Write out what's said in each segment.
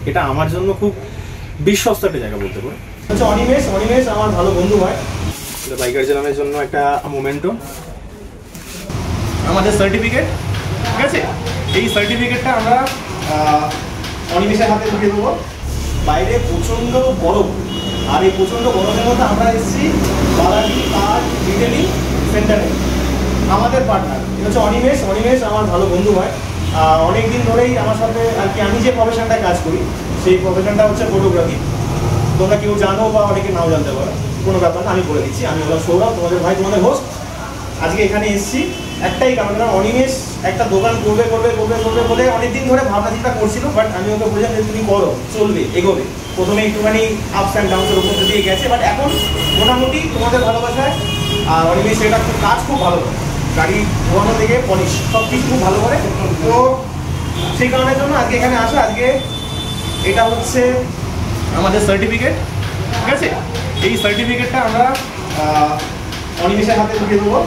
এটা আমার জন্য খুব বিশ্বস্ত একটা জায়গা বলতে পারো। আচ্ছা, অনিমেষ আমার ভালো বন্ধু হয়। এটা বাইকার জেলামের জন্য একটা মোমেন্টো, আমাদের সার্টিফিকেট, ঠিক আছে? এই সার্টিফিকেটটা আমরা অনিমেষের হাতে ঢুকে দেবো। বাইরে প্রচণ্ড গরম, আর এই প্রচণ্ড গরমের মধ্যে আমরা এসেছি বালাজি কার রিটেলিং সেন্টারে। আমাদের পার্টনার এটা হচ্ছে অনিমেষ আমার ভালো বন্ধু হয়। অনেক দিন ধরেই আমার সাথে আর কি, আমি যে প্রফেশনটায় কাজ করি সেই প্রফেশনটা হচ্ছে ফটোগ্রাফি। তোমরা কেউ জানো বা অনেকে নাও জানতে পারো, কোনো ব্যাপার না, আমি বলে দিচ্ছি। আমি হলাম সৌরভ, তোমাদের ভাই, তোমাদের হোস্ট। আজকে এখানে এসেছি একটাই কারণ, অনিমেষ একটা দোকান করবে বলে অনেকদিন ধরে ভাবনা চিন্তা করছিল। বাট আমি ওকে বললাম যে তুমি করো, চলবে, এগোবে। প্রথমে একটুখানি আপস অ্যান্ড ডাউনসের উপর দিয়ে গেছে, বাট এখন মোটামুটি তোমাদের ভালোবাসায় আর অনিমেষ এটা কাজ খুব ভালো করে, গাড়ি ধোয়ানো থেকে পলিশ সব কিছু খুব ভালো করে। তো সেই কারণের জন্য আজকে এখানে আসা। আজকে এটা হচ্ছে আমাদের সার্টিফিকেট, ঠিক আছে? এই সার্টিফিকেটটা আমরা অনিমেষের হাতে ঢুকে দেবো।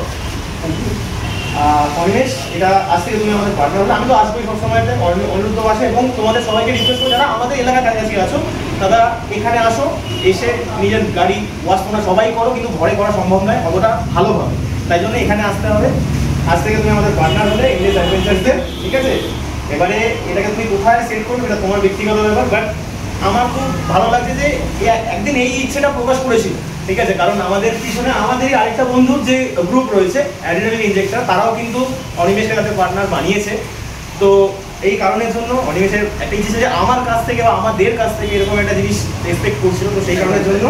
অনিমেষ, এটা আজ থেকে তুমি আমাদের পার্টনার হলে। আমি তো আসবোই সবসময়, অনুরোধ আসে। এবং তোমাদের সবাইকে রিকোয়েস্ট করো, যারা আমাদের এলাকার কাছাকাছি আছো তারা এখানে আসো, এসে নিজের গাড়ি ওয়াশ তোমরা সবাই করো, কিন্তু ঘরে করা সম্ভব নয় অতটা ভালোভাবে, তাই জন্য এখানে আসতে হবে। আজ থেকে তুমি আমাদের পার্টনার হলে ইংলিশ অ্যাডভেঞ্চার্সের, ঠিক আছে? এবারে এটাকে তুমি কোথায় সেট করবে এটা তোমার ব্যক্তিগত ব্যাপার, বাট আমার খুব ভালো লাগছে যে একদিন এই ইচ্ছেটা প্রকাশ করেছিল, ঠিক আছে? কারণ আমাদের পিছনে আমাদেরই আরেকটা বন্ধুর যে গ্রুপ রয়েছে অ্যাড্রিনালিন ইনজেক্টর, তারাও কিন্তু অনিমেষের কাছে পার্টনার বানিয়েছে। তো এই কারণের জন্য অনিমেষের একটা ইচ্ছে যে আমার কাছ থেকে বা আমাদের কাছ থেকে এরকম একটা জিনিস এক্সপেক্ট করছিল, তো সেই কারণের জন্য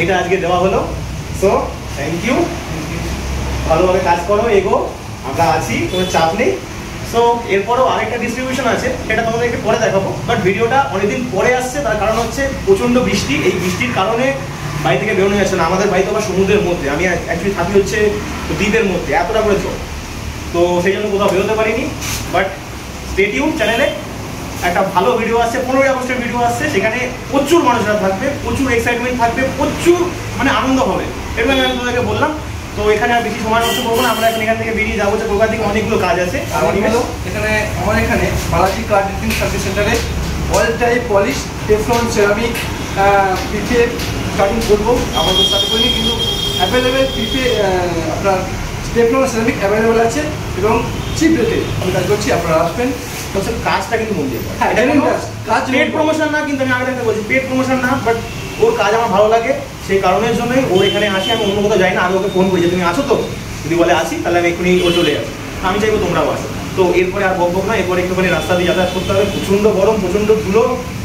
এটা আজকে দেওয়া হলো। সো থ্যাংক ইউ, ভালোভাবে কাজ করো, এগো, আমরা আছি, কোনো চাপ নেই। সো এরপরেও আরেকটা ডিস্ট্রিবিউশন আছে, সেটা তোমাদেরকে পরে দেখাবো। বাট ভিডিওটা অনেকদিন পরে আসছে, তার কারণ হচ্ছে প্রচণ্ড বৃষ্টি। এই বৃষ্টির কারণে বাড়ি থেকে বেরোনো যাচ্ছে না। আমাদের বাড়ি তো আবার সমুদ্রের মধ্যে, আমি অ্যাকচুয়ালি থাকি হচ্ছে দ্বীপের মধ্যে, এতটা করে চল, তো সেই জন্য কোথাও বেরোতে পারিনি। বাট স্টে টিউন, চ্যানেলে একটা ভালো ভিডিও আসছে, 15ই আগস্টের ভিডিও আসছে, সেখানে প্রচুর মানুষরা থাকবে, প্রচুর এক্সাইটমেন্ট থাকবে, প্রচুর মানে আনন্দ হবে, এটা আমি তোমাদেরকে বললাম। তো এখানে আর বেশি সময় নষ্ট করবো না, আমরা এখন এখান থেকে বেরিয়ে যাবো। কলকাতা থেকে অনেকগুলো কাজ আছে। আর এখানে আমার এখানে বালাজি কার রিটেলিং সার্ভিস সেন্টারে all type polish, teflon, ceramic, পিপে কাটিং করবো। আমাদের সাথে করিনি, কিন্তু অ্যাভেলেবেল পিপে আপনার টেফলন সেরামিক অ্যাভেলেবেল আছে এবং চিপ রেটে আমি কাজ করছি। আপনারা আসবেন, কাজটা কিন্তু মন দিয়ে হ্যাঁ, কাজ পেড প্রমোশন না, কিন্তু আমি আগে বলছি পেড প্রমোশন না, বাট ওর কাজ আমার ভালো লাগে, সেই কারণের জন্যই ও এখানে আসি। আমি অন্য কোথাও যাই না। আমি ওকে ফোন করি যে তুমি আছো তো, যদি বলে আসি তাহলে আমি এক্ষুনি ও চলে যাবো। আমি চাইবো তোমরাও আসো। তো এরপরে আর বকবক না, এরপরে একটুখানি রাস্তা দিয়ে যাতায়াত করতে হবে, প্রচণ্ড গরম, প্রচণ্ড ধুলো,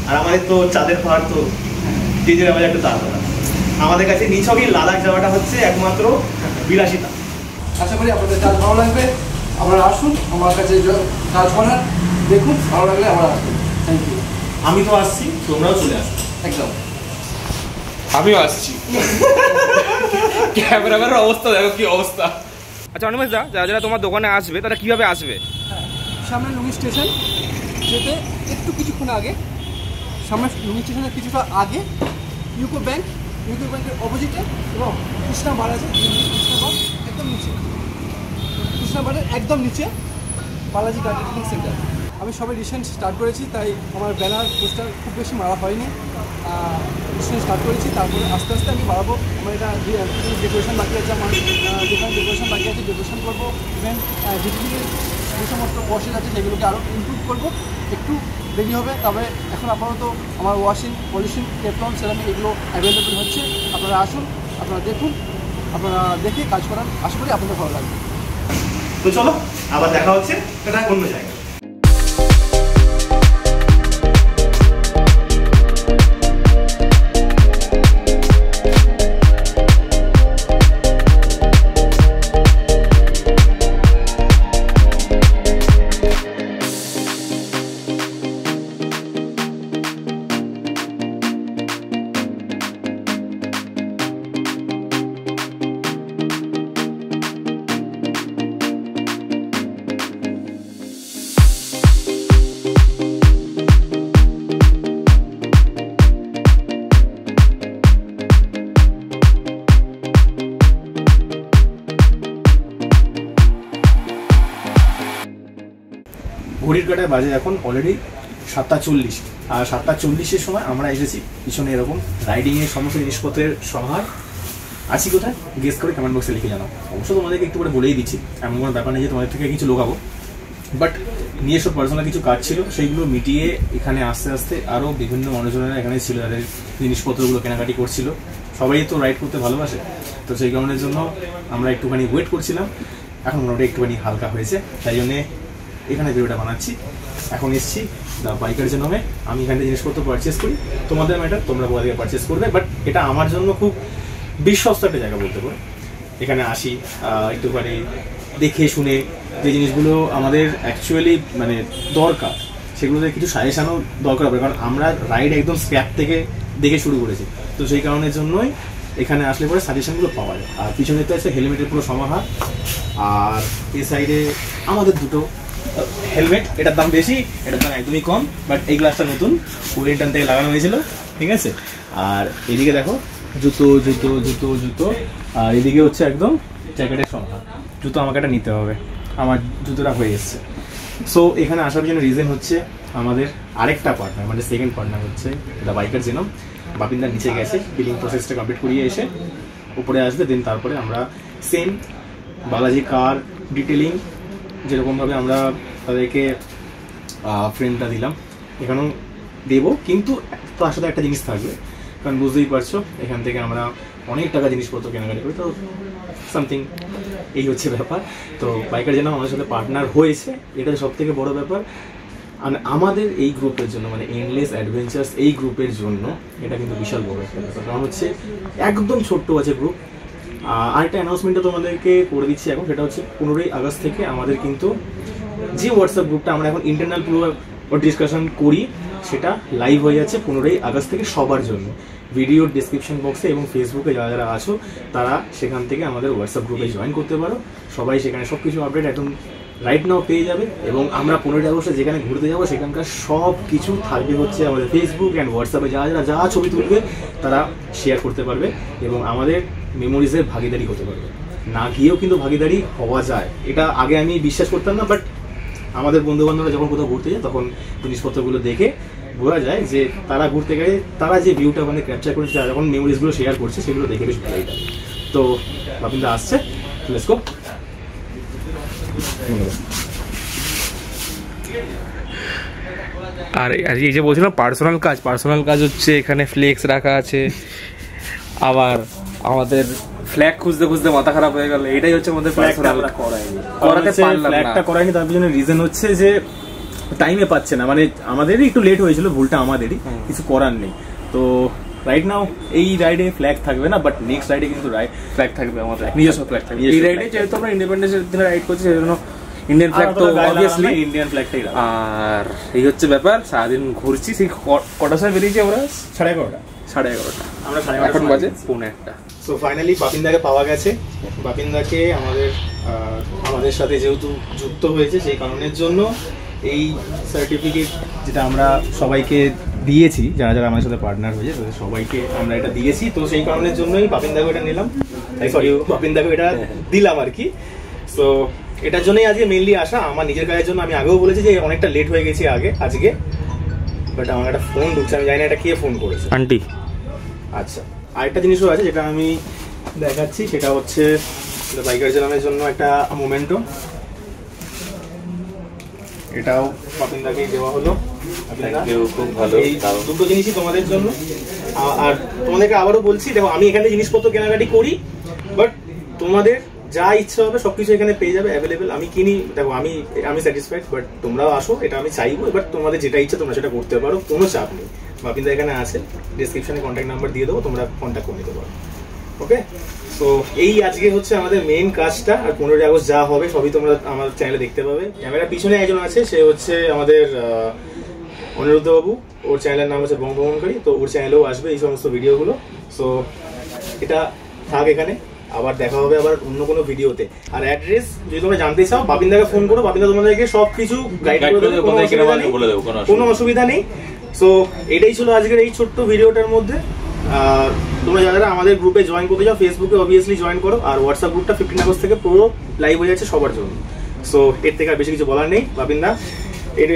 আর আমাদের তো চাঁদের পাহাড়, তো ডিজের আওয়াজ একটু তাড়াতাড়ি। আমাদের কাছে নিছকই লাদাখ যাওয়াটা হচ্ছে একমাত্র বিলাসিতা। আশা করি আপনাদের কাজ ভালো লাগবে। আপনারা আসুন আমার কাছে কাজ করার, দেখুন, ভালো লাগলে আমরা আসবেন। Thank you. আমি তো আসছি, তোমরাও চলে আসো। একদম, আমিও আসছি। ক্যামেরাম্যানের অবস্থা দেখো কি অবস্থা। আচ্ছা অনিমেষ দা, যারা যারা তোমার দোকানে আসবে তারা কিভাবে আসবে? সামনে লুঙ্গি স্টেশন যেতে একটু কিছুক্ষণ আগে, সামনে লুঙ্গি স্টেশনের কিছুটা আগে ইউকো ব্যাংকের অপোজিটে, এবং কৃষ্ণা বার আছে, কৃষ্ণা বার একদম নিচে, কৃষ্ণা বারের একদম নিচে বালাজি কার রিটেলিং সেন্টার। আমি সবে রিসেন্ট স্টার্ট করেছি, তাই আমার ব্যানার পোস্টার খুব বেশি মারা হয়নি। রিসেন্ট স্টার্ট করেছি, তারপরে আস্তে আস্তে আমি বাড়াবো। আমার এটা ডেকোরেশন বাকি আছে, আমার দোকানে ডেকোরেশন বাকি আছে, ডেকোরেশন করবো। ইভেন ডিজিটালের যে সমস্ত প্রসেস আছে সেগুলোকে আরও ইমপ্রুভ করবো, একটু দেরি হবে। তবে এখন আপাতত আমার ওয়াশিং, পলিশিং, টেফলন, সেরামিক এগুলো অ্যাভেলেবেল হচ্ছে। আপনারা আসুন, আপনারা দেখুন, আপনারা দেখে কাজ করান, আশা করি আপনাদের ভালো লাগবে। তো চলো আবার দেখা হচ্ছে অন্য জায়গায়। ঘড়ির কাটায় বাজে এখন অলরেডি 7:40, আর 7:40-এর সময় আমরা এসেছি। পিছনে এরকম রাইডিংয়ের সমস্ত জিনিসপত্রের সমাহার। আছি কোথায় গেস করে কমেন্ট বক্সে লিখে জানাও। অবশ্য তোমাদেরকে একটু করে বলেই দিচ্ছি, এমন কোনো ব্যাপার নেই যে তোমাদের থেকে কিছু লোকাবো, বাট নিজস্ব পার্সোনাল কিছু কাজ ছিল, সেইগুলো মিটিয়ে এখানে আস্তে আস্তে আরও বিভিন্ন মানুষজনেরা এখানে ছিল, যাদের জিনিসপত্রগুলো কেনাকাটি করছিল। সবাই তো রাইড করতে ভালোবাসে, তো সেই কারণের জন্য আমরা একটুখানি ওয়েট করছিলাম। এখন মোটামুটি একটুখানি হালকা হয়েছে, তাই জন্যে এখানে ভিডিওটা বানাচ্ছি। এখন এসছি দ্য বাইকার জন্য। আমি এখানে জিনিসপত্র পারচেস করি, তোমাদের ম্যাটার, তোমরা কোথা থেকে পারচেস করবে, বাট এটা আমার জন্য খুব বিশ্বস্ত একটা জায়গা বলতে পারো। এখানে আসি একটুখানি দেখে শুনে যে জিনিসগুলো আমাদের অ্যাকচুয়ালি মানে দরকার, সেগুলোতে কিছু সাজেশানও দরকার হবে, কারণ আমরা রাইড একদম স্ক্র্যাপ থেকে দেখে শুরু করেছি। তো সেই কারণের জন্যই এখানে আসলে পরে সাজেশনগুলো পাওয়া যায়। আর পিছনে তো আছে হেলমেটের পুরো সমাহার, আর এই সাইডে আমাদের দুটো হেলমেট। এটার দাম বেশি, এটার দাম একদমই কম, বাট এই গ্লাসটা নতুন ওয়েলিংটন থেকে লাগানো হয়েছিল, ঠিক আছে। আর এদিকে দেখো জুতো জুতো জুতো জুতো, আর এদিকে হচ্ছে একদম জ্যাকেটের সমাহার। জুতো আমাকে একটা নিতে হবে, আমার জুতোটা হয়ে এসছে। সো এখানে আসার জন্য রিজন হচ্ছে আমাদের আরেকটা পার্টনার, মানে সেকেন্ড পার্টনার হচ্ছে দ্য বাইকার জেনম। বাপিনদার নিচে গেছে, বিলিং প্রসেসটা কমপ্লিট করিয়ে এসে উপরে আসবে, দেন তারপরে আমরা সেম বালাজি কার ডিটেলিং যেরকমভাবে আমরা তাদেরকে ফ্রেমটা দিলাম এখানেও দেবো, কিন্তু তার সাথে একটা জিনিস থাকবে, কারণ বুঝতেই পারছো এখান থেকে আমরা অনেক টাকা জিনিসপত্র কেনাকাটি করি, তো সামথিং এই হচ্ছে ব্যাপার। তো বাইকার জেনম আমাদের সাথে পার্টনার হয়েছে, এটা সব থেকে বড় ব্যাপার। আর আমাদের এই গ্রুপের জন্য, মানে এন্ডলেস অ্যাডভেঞ্চার্স এই গ্রুপের জন্য এটা কিন্তু বিশাল বড় একটা ব্যাপার, কারণ হচ্ছে একদম ছোট্ট আছে গ্রুপ। আরেকটা অ্যানাউন্সমেন্টটা তোমাদেরকে করে দিচ্ছি এখন, সেটা হচ্ছে 15ই আগস্ট থেকে আমাদের কিন্তু যে হোয়াটসঅ্যাপ গ্রুপটা আমরা এখন ইন্টারনাল পুরো ডিসকাশন করি, সেটা লাইভ হয়ে যাচ্ছে 15ই আগস্ট থেকে সবার জন্য। ভিডিওর ডিসক্রিপশন বক্সে এবং ফেসবুকে যারা যারা আছো তারা সেখান থেকে আমাদের হোয়াটসঅ্যাপ গ্রুপে জয়েন করতে পারো। সবাই সেখানে সব কিছু আপডেট একদম রাইট নাও পেয়ে যাবে, এবং আমরা 15ই আগস্টে যেখানে ঘুরতে যাবো সেখানকার সব কিছু থাকবে হচ্ছে আমাদের ফেসবুক অ্যান্ড হোয়াটসঅ্যাপে যারা যারা যা ছবি তুলবে তারা শেয়ার করতে পারবে এবং আমাদের মেমোরিজের ভাগিদারি হতে পারবে। না গিয়েও কিন্তু ভাগিদারি হওয়া যায়, এটা আগে আমি বিশ্বাস করতাম না, বাট আমাদের বন্ধুবান্ধবরা যখন কোথাও ঘুরতে যায় তখন জিনিসপত্রগুলো দেখে বোঝা যায় যে তারা ঘুরতে গেলে তারা যে ভিউটা মানে ক্যাপচার করেছে, তারা যখন মেমোরিজগুলো শেয়ার করছে সেগুলো দেখে বেশ ভালোই লাগে। তো বাপিনদা আসছে, লেটস গো। আর এই যে বলছিলাম পার্সোনাল কাজ হচ্ছে, এখানে ফ্লেক্স রাখা আছে, আবার আমাদের ফ্ল্যাগ খুঁজতে খুঁজতে মাথা খারাপ হয়ে গেল। এটাই হচ্ছে আমাদের পার্সোনাল ফ্ল্যাগটা করাইনি, তার পিছনে রিজন হচ্ছে যে টাইমে পাচ্ছে না, মানে আমাদেরই একটু লেট হয়েছিল, ভুলটা আমাদেরই, কিছু করার নেই। তো রাইট নাও এই রাইডে ফ্ল্যাগ থাকবে না, বাট নেক্সট রাইডে কিন্তু ফ্ল্যাগ থাকবে, আমাদের নিজস্ব ফ্ল্যাগ থাকবে। এই রাইডে যেহেতু আমরা ইন্ডিপেন্ডেন্সের দিনে রাইড করছি, সেজন্য ইন্ডিয়ান ফ্ল্যাগ তো অবভিয়াসলি ইন্ডিয়ান ফ্ল্যাগটাই। আর এই হচ্ছে ব্যাপার, সারাদিন ঘুরছি। সেই কটার সময় বেরিয়েছি আমরা? 11:30। আমরা 11:30 এখন বাজে 1:45। সো ফাইনালি বাপিনদাকে পাওয়া গেছে। বাপিনদাকে আমাদের সাথে যেহেতু যুক্ত হয়েছে, সেই কারণের জন্য এই সার্টিফিকেট যেটা আমরা সবাইকে দিয়েছি, যারা যারা আমাদের সাথে পার্টনার হয়েছে তাদের সবাইকে আমরা এটা দিয়েছি। তো সেই কারণের জন্যই বাপিনদাকে এটা নিলাম, বাপিনদাকে এটা দিলাম আর কি। সো এটার জন্যই আজকে মেনলি আসা, আমার নিজের কাজের জন্য। আমি আগেও বলেছি যে অনেকটা লেট হয়ে গেছি আজকে, বাট আমার একটা ফোন ঢুকছে, আমি জানি না এটা কে ফোন করেছে। আন্টি। আচ্ছা, আরেকটা জিনিসও আছে যেটা আমি দেখাচ্ছি, সেটা হচ্ছে বাইকার জেনমের জন্য একটা মোমেন্টো। এটাও বাপিনদাকেই দেওয়া হলো। খুব ভালো, এই দুটো জিনিসই তোমাদের জন্য। আর তোমাদেরকে আবারও বলছি, দেখো আমি এখানে জিনিসপত্র কেনাকাটি করি, বাট তোমাদের যা ইচ্ছা হবে সবকিছু এখানে পেয়ে যাবে অ্যাভেলেবেল। আমি কিনি, দেখো আমি স্যাটিসফাইড, বাট তোমরাও আসো, এটা আমি চাইবো। এবার তোমাদের যেটা ইচ্ছা তোমরা সেটা করতে পারো, কোনো চাপ নেই। বাপিনদা এখানে আছে, ডিসক্রিপশনে কন্ট্যাক্ট নাম্বার দিয়ে দেবো, তোমরা কন্ট্যাক্ট করে নিতে পারো। ওকে, তো এই আজকে হচ্ছে আমাদের মেইন কাজটা। আর 15ই আগস্ট যা হবে সবই তোমরা আমার চ্যানেলে দেখতে পাবে। ক্যামেরার পিছনে একজন আছে, সে হচ্ছে আমাদের অনিরুদ্ধ বাবু, ওর চ্যানেলের নাম হচ্ছে বঙ্গভ্রমণকারী। তো ওর চ্যানেলেও আসবে এই সমস্ত ভিডিওগুলো। সো এটা থাক এখানে, আবার দেখা হবে আবার অন্য কোনো ভিডিওতে। আর অ্যাড্রেস যদি তোমরা জানতে চাও, বাপিনদাকে ফোন করো, বাপিনদা তোমাদেরকে সবকিছু গাইড করে দেবে, কোনো অসুবিধা নেই। সো এটাই ছিল আজকের এই ছোট্ট ভিডিওটার মধ্যে। তোমরা যারা আমাদের গ্রুপে জয়েন করতে চাও, ফেসবুকে অবভিয়াসলি জয়েন করো, আর হোয়াটসঅ্যাপ গ্রুপটা 15 আগস্ট থেকে পুরো লাইভ হয়ে যাচ্ছে সবার জন্য। সো এর থেকে আর বেশি কিছু বলার নেই। বাপিনদা এটা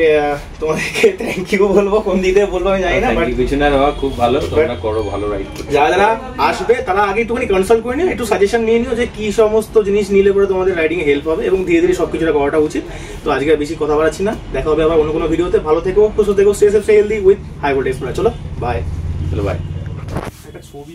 তোমাদেরকে থ্যাংক ইউ বলবো, কোন দিকে বলবো আমি জানি না, বাট কিছু না বাবা, খুব ভালো, তোমরা করো ভালো রাইড। যারা যারা আসবে তারা আগে একটুখানি কনসাল্ট করে নিও, একটু সাজেশন নিয়ে নিও যে কি সমস্ত জিনিস নিলে পরে তোমাদের রাইডিং এ হেল্প হবে, এবং ধীরে ধীরে সবকিছুটা করাটা উচিত। তো আজকে আর বেশি কথা বাড়াচ্ছি না, দেখা হবে আবার অন্য কোনো ভিডিওতে। ভালো থেকো, সুস্থ থেকো, stay safe, stay healthy with high voltage. চলো বাই। চলো বাই। একটা ছবি